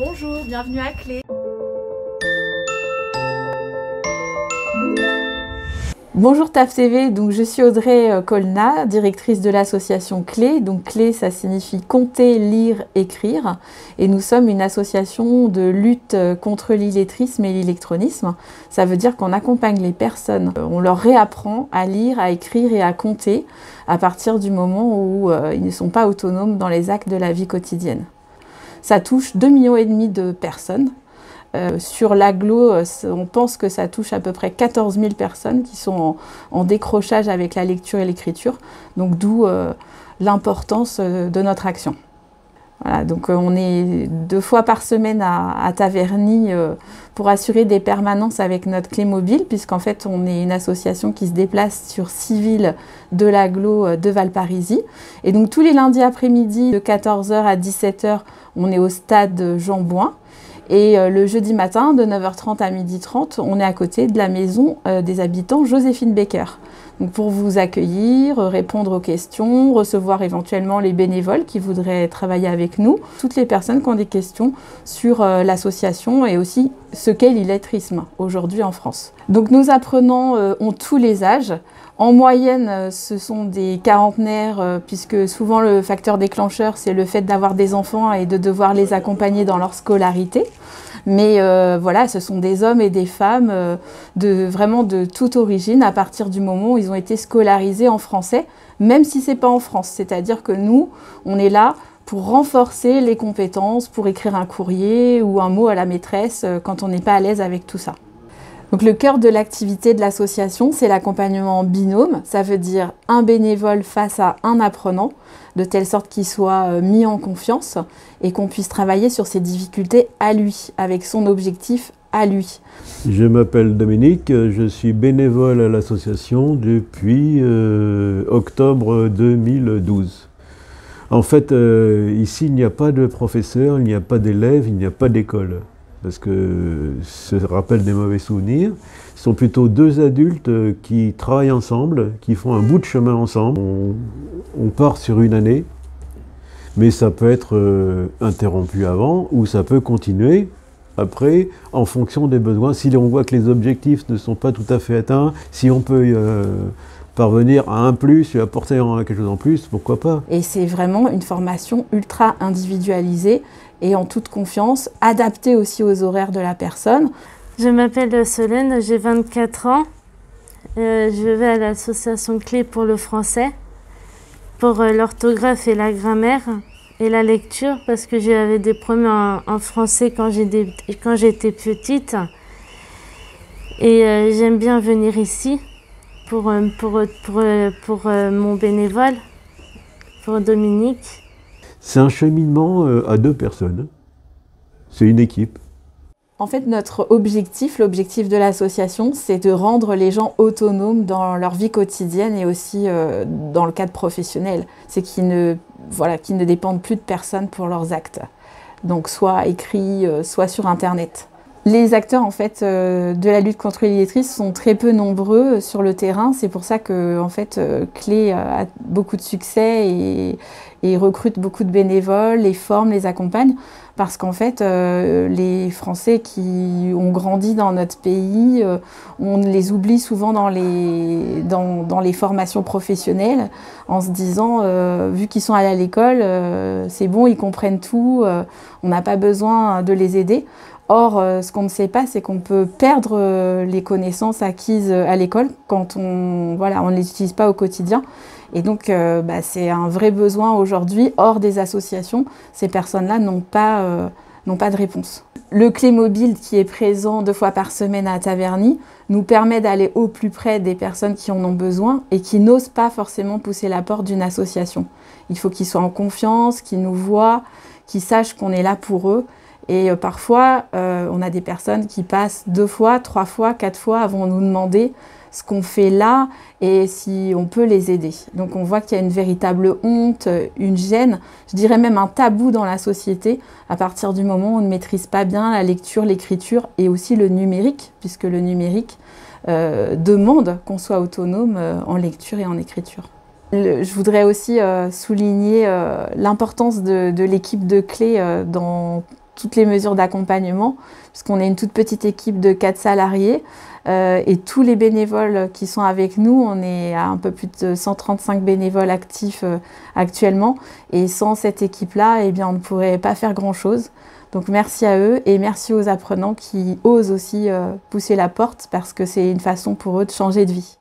Bonjour, bienvenue à Clé. Bonjour TAF TV, donc je suis Audrey Colna, directrice de l'association Clé. Donc Clé, ça signifie compter, lire, écrire. Et nous sommes une association de lutte contre l'illettrisme et l'électronisme. Ça veut dire qu'on accompagne les personnes, on leur réapprend à lire, à écrire et à compter à partir du moment où ils ne sont pas autonomes dans les actes de la vie quotidienne. Ça touche 2,5 millions de personnes. Sur l'agglo, on pense que ça touche à peu près 14 000 personnes qui sont en décrochage avec la lecture et l'écriture, donc d'où l'importance de notre action. Voilà, donc on est 2 fois par semaine à Taverny pour assurer des permanences avec notre clé mobile, puisqu'en fait on est une association qui se déplace sur 6 villes de l'agglo de Valparisis. Et donc tous les lundis après-midi de 14 h à 17 h, on est au stade Jean Bouin. Et le jeudi matin, de 9 h 30 à 12 h 30, on est à côté de la maison des habitants Joséphine Baker. Donc pour vous accueillir, répondre aux questions, recevoir éventuellement les bénévoles qui voudraient travailler avec nous, toutes les personnes qui ont des questions sur l'association et aussi ce qu'est l'illettrisme aujourd'hui en France. Donc nos apprenants ont tous les âges. En moyenne, ce sont des quarantenaires, puisque souvent le facteur déclencheur, c'est le fait d'avoir des enfants et de devoir les accompagner dans leur scolarité. Mais voilà, ce sont des hommes et des femmes vraiment de toute origine à partir du moment où ils ont été scolarisés en français, même si ce n'est pas en France. C'est-à-dire que nous, on est là pour renforcer les compétences, pour écrire un courrier ou un mot à la maîtresse quand on n'est pas à l'aise avec tout ça. Donc le cœur de l'activité de l'association, c'est l'accompagnement en binôme. Ça veut dire un bénévole face à un apprenant, de telle sorte qu'il soit mis en confiance et qu'on puisse travailler sur ses difficultés à lui, avec son objectif à lui. Je m'appelle Dominique, je suis bénévole à l'association depuis octobre 2012. En fait, ici, il n'y a pas de professeur, il n'y a pas d'élèves, il n'y a pas d'école. Parce que ça rappelle des mauvais souvenirs. Ce sont plutôt 2 adultes qui travaillent ensemble, qui font un bout de chemin ensemble. On part sur une année, mais ça peut être interrompu avant ou ça peut continuer après en fonction des besoins. Si on voit que les objectifs ne sont pas tout à fait atteints, si on peut parvenir à un plus et apporter quelque chose en plus, pourquoi pas. Et c'est vraiment une formation ultra individualisée et en toute confiance, adaptée aussi aux horaires de la personne. Je m'appelle Solène, j'ai 24 ans. Je vais à l'association Clé pour le français, pour l'orthographe et la grammaire et la lecture, parce que j'avais des problèmes en français quand j'étais petite. Et j'aime bien venir ici pour mon bénévole, pour Dominique. C'est un cheminement à 2 personnes. C'est une équipe. En fait, notre objectif, l'objectif de l'association, c'est de rendre les gens autonomes dans leur vie quotidienne et aussi dans le cadre professionnel. C'est qu'ils ne dépendent plus de personne pour leurs actes. Donc soit écrit, soit sur Internet. Les acteurs en fait, de la lutte contre l'illettrisme sont très peu nombreux sur le terrain. C'est pour ça que en fait, Clé a beaucoup de succès et recrute beaucoup de bénévoles, les forme, les accompagne. Parce qu'en fait, les Français qui ont grandi dans notre pays, on les oublie souvent dans les formations professionnelles en se disant, vu qu'ils sont allés à l'école, c'est bon, ils comprennent tout, on n'a pas besoin de les aider. Or, ce qu'on ne sait pas, c'est qu'on peut perdre les connaissances acquises à l'école quand on ne les utilise pas au quotidien. Et donc, c'est un vrai besoin aujourd'hui, hors des associations. Ces personnes-là n'ont pas de réponse. Le clé mobile qui est présent 2 fois par semaine à Taverny nous permet d'aller au plus près des personnes qui en ont besoin et qui n'osent pas forcément pousser la porte d'une association. Il faut qu'ils soient en confiance, qu'ils nous voient, qu'ils sachent qu'on est là pour eux. Et parfois, on a des personnes qui passent 2 fois, 3 fois, 4 fois avant de nous demander ce qu'on fait là et si on peut les aider. Donc on voit qu'il y a une véritable honte, une gêne, je dirais même un tabou dans la société à partir du moment où on ne maîtrise pas bien la lecture, l'écriture et aussi le numérique, puisque le numérique demande qu'on soit autonome en lecture et en écriture. Je voudrais aussi souligner l'importance de l'équipe de Clé dans toutes les mesures d'accompagnement, puisqu'on est une toute petite équipe de 4 salariés. Et tous les bénévoles qui sont avec nous, on est à un peu plus de 135 bénévoles actifs actuellement. Et sans cette équipe-là, eh bien, on ne pourrait pas faire grand-chose. Donc merci à eux et merci aux apprenants qui osent aussi pousser la porte parce que c'est une façon pour eux de changer de vie.